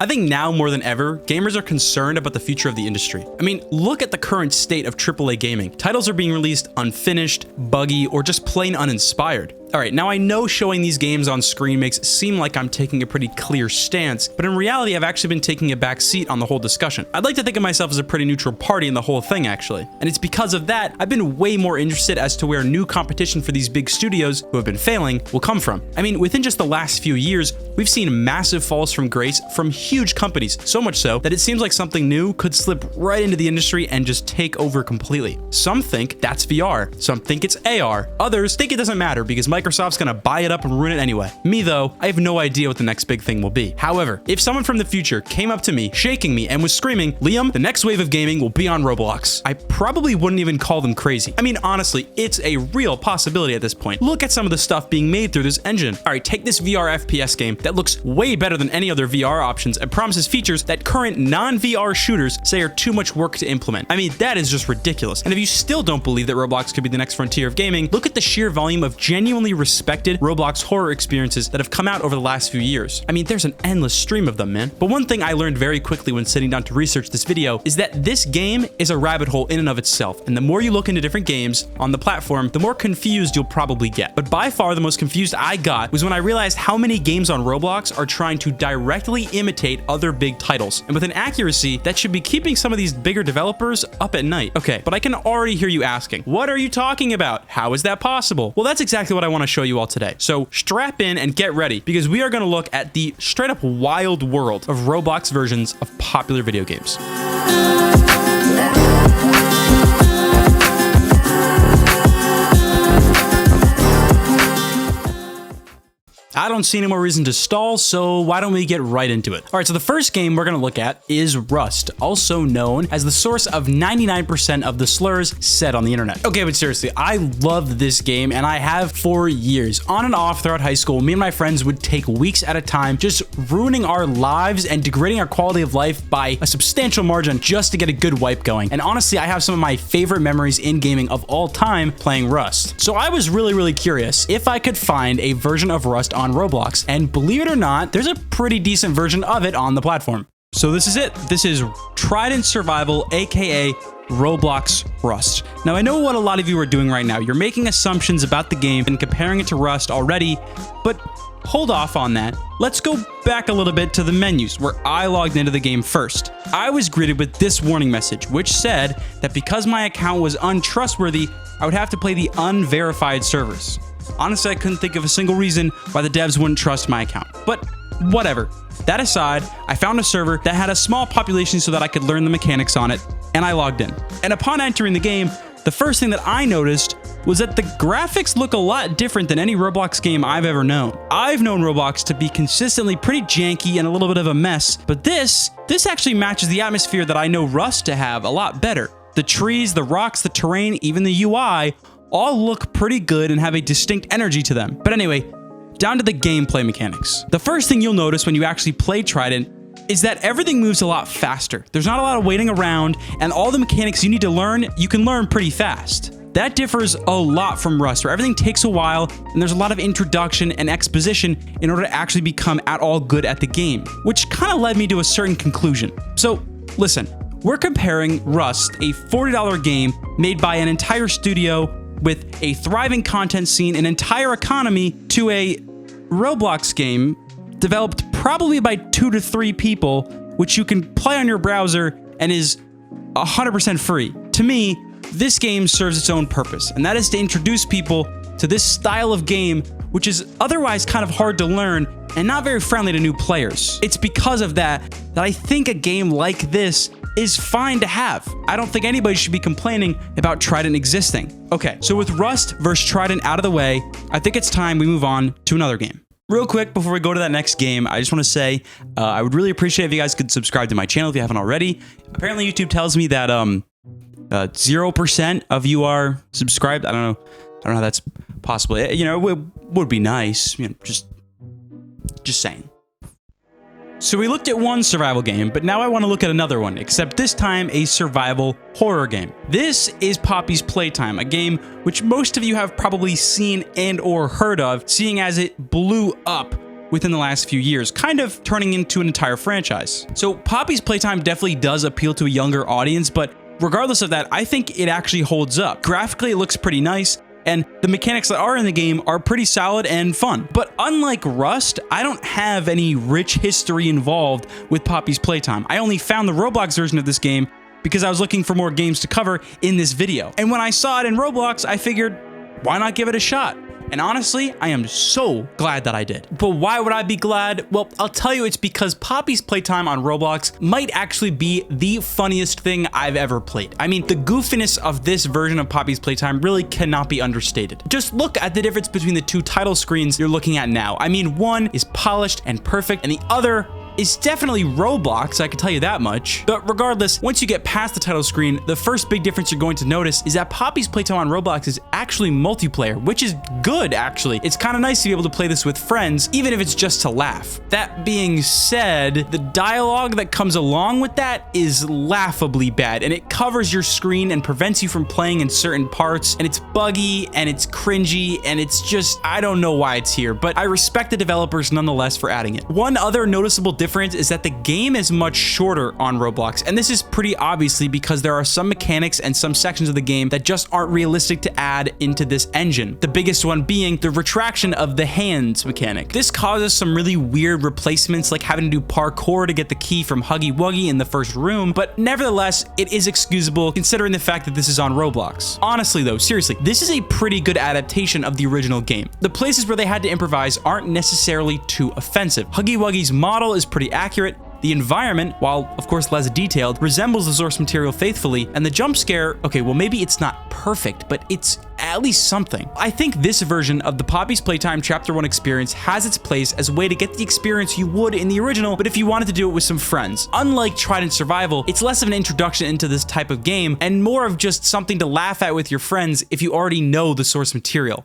I think now more than ever, gamers are concerned about the future of the industry. I mean, look at the current state of AAA gaming. Titles are being released unfinished, buggy, or just plain uninspired. Alright, now I know showing these games on screen makes it seem like I'm taking a pretty clear stance, but in reality I've actually been taking a back seat on the whole discussion. I'd like to think of myself as a pretty neutral party in the whole thing actually, and it's because of that I've been way more interested as to where new competition for these big studios who have been failing will come from. I mean, within just the last few years, we've seen massive falls from grace from huge companies, so much so that it seems like something new could slip right into the industry and just take over completely. Some think that's VR, some think it's AR, others think it doesn't matter because Microsoft's gonna buy it up and ruin it anyway. Me though, I have no idea what the next big thing will be. However, if someone from the future came up to me, shaking me, and was screaming, "Liam, the next wave of gaming will be on Roblox," I probably wouldn't even call them crazy. I mean, honestly, it's a real possibility at this point. Look at some of the stuff being made through this engine. Alright, take this VR FPS game that looks way better than any other VR options and promises features that current non-VR shooters say are too much work to implement. I mean, that is just ridiculous. And if you still don't believe that Roblox could be the next frontier of gaming, look at the sheer volume of genuinely respected Roblox horror experiences that have come out over the last few years. I mean, there's an endless stream of them, man. But one thing I learned very quickly when sitting down to research this video is that this game is a rabbit hole in and of itself, and the more you look into different games on the platform, the more confused you'll probably get. But by far the most confused I got was when I realized how many games on Roblox are trying to directly imitate other big titles, and with an accuracy that should be keeping some of these bigger developers up at night. Okay, but I can already hear you asking, what are you talking about? How is that possible? Well, that's exactly what I want to show you all today. So strap in and get ready because we are going to look at the straight up wild world of Roblox versions of popular video games. I don't see any more reason to stall, so why don't we get right into it? All right, so the first game we're gonna look at is Rust, also known as the source of 99% of the slurs said on the internet. Okay, but seriously, I loved this game and I have for years. On and off throughout high school, me and my friends would take weeks at a time just ruining our lives and degrading our quality of life by a substantial margin just to get a good wipe going. And honestly, I have some of my favorite memories in gaming of all time playing Rust. So I was really curious if I could find a version of Rust on Roblox, and believe it or not, there's a pretty decent version of it on the platform. So this is it. This is Trident Survival, aka Roblox Rust. Now I know what a lot of you are doing right now. You're making assumptions about the game and comparing it to Rust already, but hold off on that. Let's go back a little bit to the menus where I logged into the game first. I was greeted with this warning message, which said that because my account was untrustworthy, I would have to play the unverified servers. Honestly, I couldn't think of a single reason why the devs wouldn't trust my account, but whatever. That aside, I found a server that had a small population so that I could learn the mechanics on it, and I logged in. And upon entering the game, the first thing that I noticed was that the graphics look a lot different than any Roblox game I've ever known. I've known Roblox to be consistently pretty janky and a little bit of a mess, but this actually matches the atmosphere that I know Rust to have a lot better. The trees, the rocks, the terrain, even the UI all look pretty good and have a distinct energy to them. But anyway, down to the gameplay mechanics. The first thing you'll notice when you actually play Trident is that everything moves a lot faster. There's not a lot of waiting around, and all the mechanics you need to learn, you can learn pretty fast. That differs a lot from Rust, where everything takes a while, and there's a lot of introduction and exposition in order to actually become at all good at the game, which kind of led me to a certain conclusion. So, listen, we're comparing Rust, a $40 game made by an entire studio with a thriving content scene, an entire economy, to a Roblox game developed probably by 2 to 3 people, which you can play on your browser and is 100% free. To me, this game serves its own purpose, and that is to introduce people to this style of game, which is otherwise kind of hard to learn and not very friendly to new players. It's because of that I think a game like this is fine to have. I don't think anybody should be complaining about Trident existing. Okay, so with Rust versus Trident out of the way, I think it's time we move on to another game. Real quick, before we go to that next game, I just want to say I would really appreciate if you guys could subscribe to my channel if you haven't already. Apparently, YouTube tells me that 0% of you are subscribed. I don't know how that's possible. You know, it would be nice. You know, just saying. So we looked at one survival game, but now I want to look at another one, except this time a survival horror game. This is Poppy's Playtime, a game which most of you have probably seen and or heard of, seeing as it blew up within the last few years, kind of turning into an entire franchise. So Poppy's playtime definitely does appeal to a younger audience, but regardless of that, I think it actually holds up. Graphically, it looks pretty nice, and the mechanics that are in the game are pretty solid and fun. But unlike Rust, I don't have any rich history involved with Poppy's playtime. I only found the Roblox version of this game because I was looking for more games to cover in this video. And when I saw it in Roblox, I figured, why not give it a shot? And honestly, I am so glad that I did. But why would I be glad? Well, I'll tell you, it's because Poppy's playtime on Roblox might actually be the funniest thing I've ever played. I mean, the goofiness of this version of Poppy's playtime really cannot be understated. Just look at the difference between the two title screens you're looking at now. I mean, one is polished and perfect, and the other is definitely Roblox, I can tell you that much. But regardless, once you get past the title screen, the first big difference you're going to notice is that Poppy's playtime on Roblox is actually multiplayer, which is good, actually. It's kind of nice to be able to play this with friends, even if it's just to laugh. That being said, the dialogue that comes along with that is laughably bad, and it covers your screen and prevents you from playing in certain parts, and it's buggy, and it's cringy, and it's just, I don't know why it's here, but I respect the developers nonetheless for adding it. One other noticeable difference is that the game is much shorter on Roblox, and this is pretty obviously because there are some mechanics and some sections of the game that just aren't realistic to add into this engine. The biggest one being the retraction of the hands mechanic. This causes some really weird replacements, like having to do parkour to get the key from Huggy Wuggy in the first room, but nevertheless, it is excusable considering the fact that this is on Roblox. Honestly though, seriously, this is a pretty good adaptation of the original game. The places where they had to improvise aren't necessarily too offensive. Huggy Wuggy's model is pretty accurate. The environment, while of course less detailed, resembles the source material faithfully, and the jump scare, okay, well maybe it's not perfect, but it's at least something. I think this version of the Poppy's Playtime Chapter 1 experience has its place as a way to get the experience you would in the original, but if you wanted to do it with some friends. Unlike Trident Survival, it's less of an introduction into this type of game, and more of just something to laugh at with your friends if you already know the source material.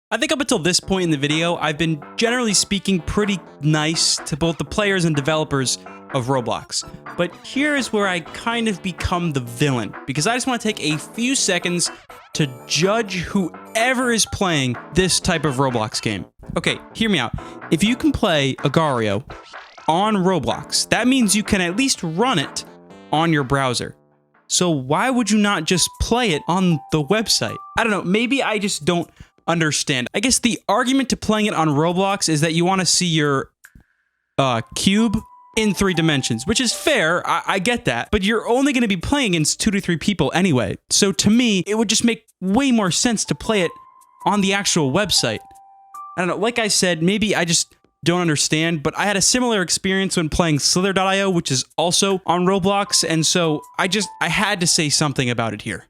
I think up until this point in the video, I've been generally speaking pretty nice to both the players and developers of Roblox. But here is where I kind of become the villain, because I just want to take a few seconds to judge whoever is playing this type of Roblox game. Okay, hear me out. If you can play Agario on Roblox, that means you can at least run it on your browser. So why would you not just play it on the website? I don't know, maybe I just don't understand. I guess the argument to playing it on Roblox is that you want to see your cube in 3 dimensions, which is fair. I get that, but you're only going to be playing against 2 to 3 people anyway. So to me, it would just make way more sense to play it on the actual website. I don't know, like I said, maybe I just don't understand, but I had a similar experience when playing Slither.io, which is also on Roblox, and so I had to say something about it here.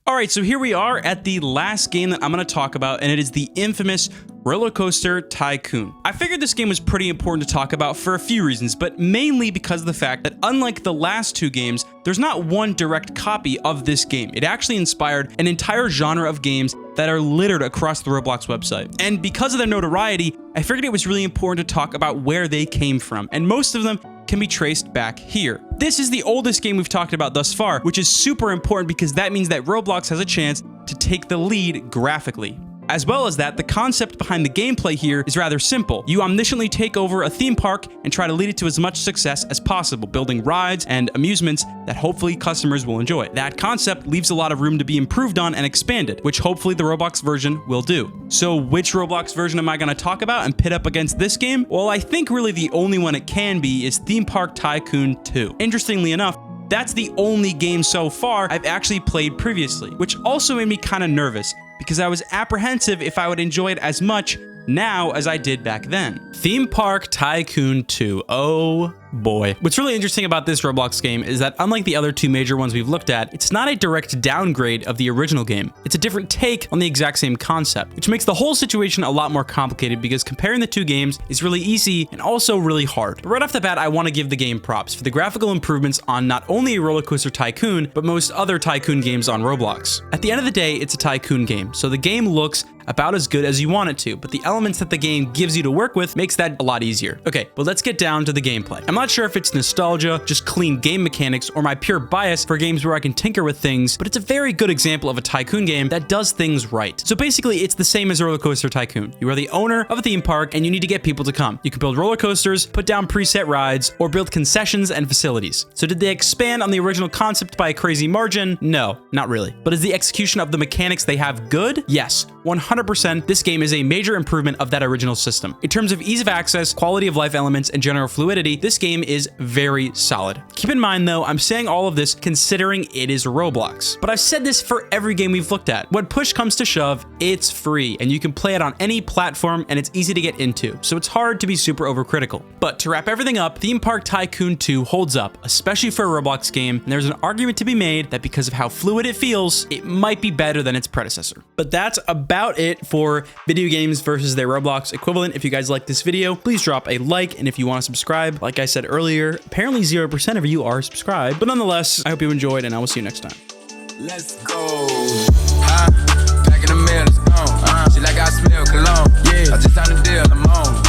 All right, so here we are at the last game that I'm going to talk about, and it is the infamous Roller Coaster Tycoon. I figured this game was pretty important to talk about for a few reasons, but mainly because of the fact that unlike the last 2 games, there's not one direct copy of this game. It actually inspired an entire genre of games that are littered across the Roblox website. And because of their notoriety, I figured it was really important to talk about where they came from, and most of them can be traced back here. This is the oldest game we've talked about thus far, which is super important because that means that Roblox has a chance to take the lead graphically. As well as that, the concept behind the gameplay here is rather simple. You omnisciently take over a theme park and try to lead it to as much success as possible, building rides and amusements that hopefully customers will enjoy. That concept leaves a lot of room to be improved on and expanded, which hopefully the Roblox version will do. So which Roblox version am I going to talk about and pit up against this game? Well, I think really the only one it can be is Theme Park Tycoon 2. Interestingly enough, that's the only game so far I've actually played previously, which also made me kind of nervous because I was apprehensive if I would enjoy it as much now as I did back then. Theme Park Tycoon 2. Oh boy. What's really interesting about this Roblox game is that unlike the other 2 major ones we've looked at, it's not a direct downgrade of the original game. It's a different take on the exact same concept, which makes the whole situation a lot more complicated because comparing the 2 games is really easy and also really hard. But right off the bat, I want to give the game props for the graphical improvements on not only Roller Coaster Tycoon, but most other Tycoon games on Roblox. At the end of the day, it's a Tycoon game, so the game looks about as good as you want it to, but the elements that the game gives you to work with makes that a lot easier. Okay, but let's get down to the gameplay. I'm not not sure if it's nostalgia, just clean game mechanics, or my pure bias for games where I can tinker with things, but it's a very good example of a tycoon game that does things right. So basically, it's the same as Roller Coaster Tycoon. You are the owner of a theme park, and you need to get people to come. You can build roller coasters, put down preset rides, or build concessions and facilities. So did they expand on the original concept by a crazy margin? No, not really. But is the execution of the mechanics they have good? Yes, 100%. This game is a major improvement of that original system. In terms of ease of access, quality of life elements, and general fluidity, this game is very solid. Keep in mind though, I'm saying all of this considering it is Roblox. But I've said this for every game we've looked at. When push comes to shove, it's free, and you can play it on any platform, and it's easy to get into, so it's hard to be super overcritical. But to wrap everything up, Theme Park Tycoon 2 holds up, especially for a Roblox game, and there's an argument to be made that because of how fluid it feels, it might be better than its predecessor. But that's about it for video games versus their Roblox equivalent. If you guys like this video, please drop a like, and if you want to subscribe, like I said earlier, apparently 0% of you are subscribed, but nonetheless, I hope you enjoyed, and I will see you next time. Let's go. Back in the middle, it's gone. She like I smell cologne. Yeah, I just signed the deal, I'm on.